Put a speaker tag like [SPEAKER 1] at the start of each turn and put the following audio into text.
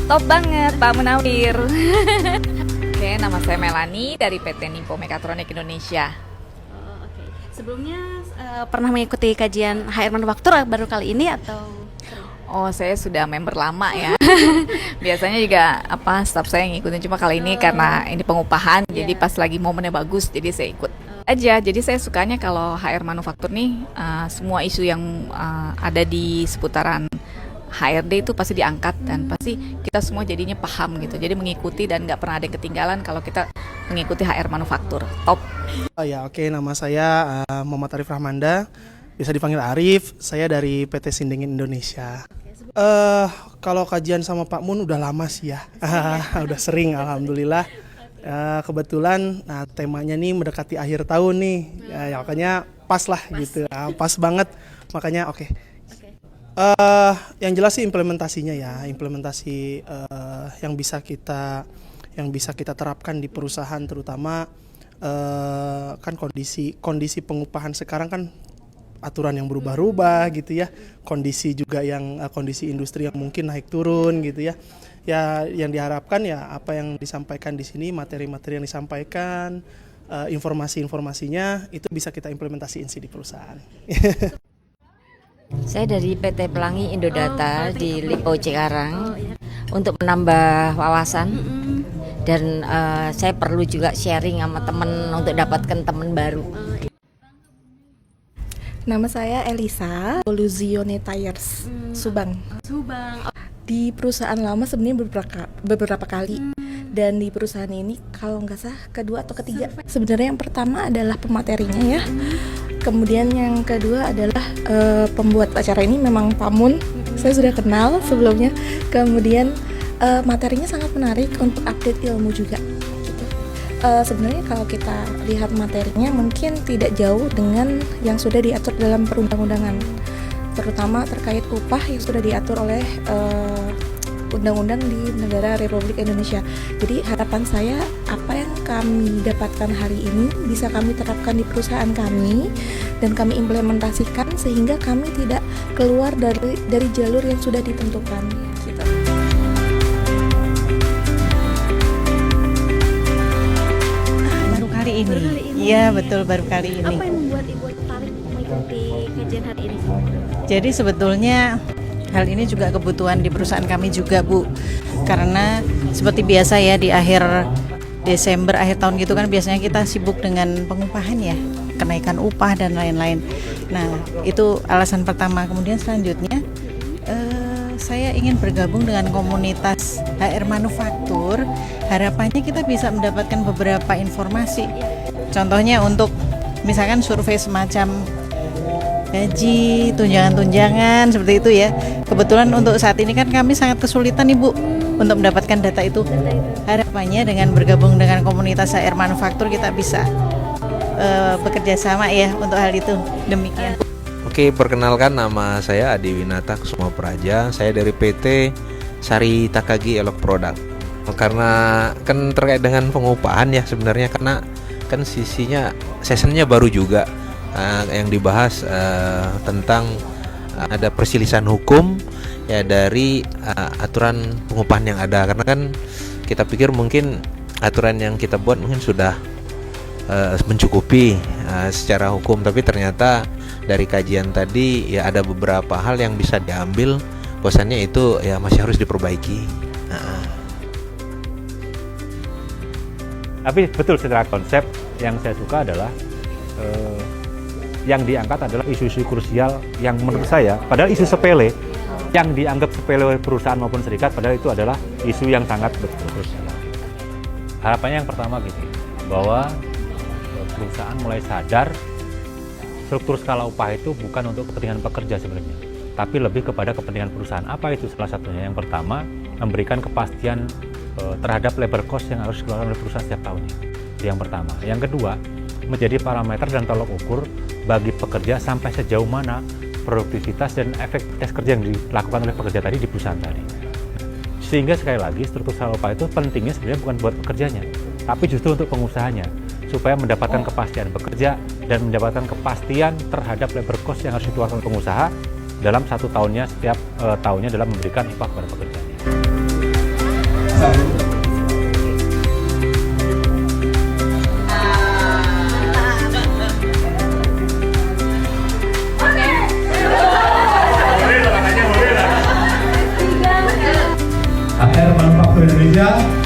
[SPEAKER 1] Top banget Pak Munawir. Oke, nama saya Melani dari PT Nimpo Mechatronic Indonesia.
[SPEAKER 2] Oke. Sebelumnya pernah mengikuti kajian HR Manufaktur baru kali ini atau?
[SPEAKER 1] Oh, saya sudah member lama ya. Biasanya juga staff saya ngikutin, cuma kali ini karena ini pengupahan, jadi pas lagi momennya bagus, jadi saya ikut aja. Jadi saya sukanya kalau HR Manufaktur nih, semua isu yang ada di seputaran HRD itu pasti diangkat dan pasti kita semua jadinya paham gitu. Jadi mengikuti dan nggak pernah ada yang ketinggalan kalau kita mengikuti HR Manufaktur. Top.
[SPEAKER 3] Oh ya, oke, nama saya Muhammad Arif Rahmanda, bisa dipanggil Arif. Saya dari PT Sindingin Indonesia. Kalau kajian sama Pak Mun udah lama sih ya. Udah sering, alhamdulillah. Kebetulan temanya nih mendekati akhir tahun nih. Ya makanya pas lah gitu. Pas banget. Makanya oke. Yang jelas sih implementasinya ya, implementasi yang bisa kita terapkan di perusahaan, terutama kan kondisi pengupahan sekarang kan aturan yang berubah-ubah gitu ya, kondisi juga yang kondisi industri yang mungkin naik turun gitu ya. Ya yang diharapkan ya apa yang disampaikan di sini, materi-materi yang disampaikan, informasi-informasinya itu bisa kita implementasiin sih di perusahaan.
[SPEAKER 4] Saya dari PT Pelangi Indodata di Lipo Cikarang untuk menambah wawasan dan saya perlu juga sharing sama teman untuk dapatkan teman baru.
[SPEAKER 5] Nama saya Elisa, Luzione Tires, Subang. Di perusahaan lama sebenarnya beberapa kali, dan di perusahaan ini kalau nggak salah kedua atau ketiga. Sebenarnya yang pertama adalah pematerinya ya, kemudian yang kedua adalah pembuat acara ini memang Pak Mun, saya sudah kenal sebelumnya. Kemudian materinya sangat menarik untuk update ilmu juga. Sebenarnya kalau kita lihat materinya mungkin tidak jauh dengan yang sudah diatur dalam perundang-undangan, terutama terkait upah yang sudah diatur oleh undang-undang di negara Republik Indonesia. Jadi harapan saya apa yang kami dapatkan hari ini bisa kami terapkan di perusahaan kami dan kami implementasikan sehingga kami tidak keluar dari jalur yang sudah ditentukan. Gitu.
[SPEAKER 6] Ini. Iya betul, baru kali ini.
[SPEAKER 2] Apa yang membuat Ibu tertarik mengikuti kajian hari ini?
[SPEAKER 6] Jadi sebetulnya hal ini juga kebutuhan di perusahaan kami juga, Bu. Karena seperti biasa ya di akhir Desember, akhir tahun gitu kan biasanya kita sibuk dengan pengupahan ya, kenaikan upah dan lain-lain. Nah itu alasan pertama. Kemudian selanjutnya saya ingin bergabung dengan komunitas HR Manufaktur. Harapannya kita bisa mendapatkan beberapa informasi. Contohnya untuk misalkan survei semacam gaji, tunjangan-tunjangan seperti itu ya. Kebetulan untuk saat ini kan kami sangat kesulitan Ibu untuk mendapatkan data itu. Harapannya dengan bergabung dengan komunitas HR Manufaktur kita bisa bekerja sama ya untuk hal itu. Demikian.
[SPEAKER 7] Oke, perkenalkan nama saya Adi Winata Kusuma Praja. Saya dari PT Sari Takagi Elok Product. Karena kan terkait dengan pengupahan ya sebenarnya, karena kan sessionnya baru juga yang dibahas tentang ada perselisihan hukum ya dari aturan pengupahan yang ada. Karena kan kita pikir mungkin aturan yang kita buat mungkin sudah mencukupi secara hukum, tapi ternyata dari kajian tadi ya ada beberapa hal yang bisa diambil, bahwasannya itu ya masih harus diperbaiki.
[SPEAKER 8] Tapi betul secara konsep yang saya suka adalah yang diangkat adalah isu-isu krusial yang menurut saya, padahal isu sepele yang dianggap sepele oleh perusahaan maupun serikat, padahal itu adalah isu yang sangat krusial. Harapannya yang pertama gitu, bahwa perusahaan mulai sadar struktur skala upah itu bukan untuk kepentingan pekerja sebenarnya, tapi lebih kepada kepentingan perusahaan. Apa itu salah satunya? Yang pertama, memberikan kepastian terhadap labor cost yang harus dikeluarkan oleh perusahaan setiap tahunnya. Itu yang pertama. Yang kedua, menjadi parameter dan tolok ukur bagi pekerja sampai sejauh mana produktivitas dan efektivitas kerja yang dilakukan oleh pekerja tadi di perusahaan tadi. Sehingga sekali lagi struktur skala upah itu pentingnya sebenarnya bukan buat pekerjanya, tapi justru untuk pengusahanya, supaya mendapatkan kepastian bekerja dan mendapatkan kepastian terhadap labor cost yang harus dikeluarkan oleh pengusaha dalam satu tahunnya, setiap tahunnya dalam memberikan upah kepada pekerjanya.
[SPEAKER 9] selalu. HR Manufaktur Indonesia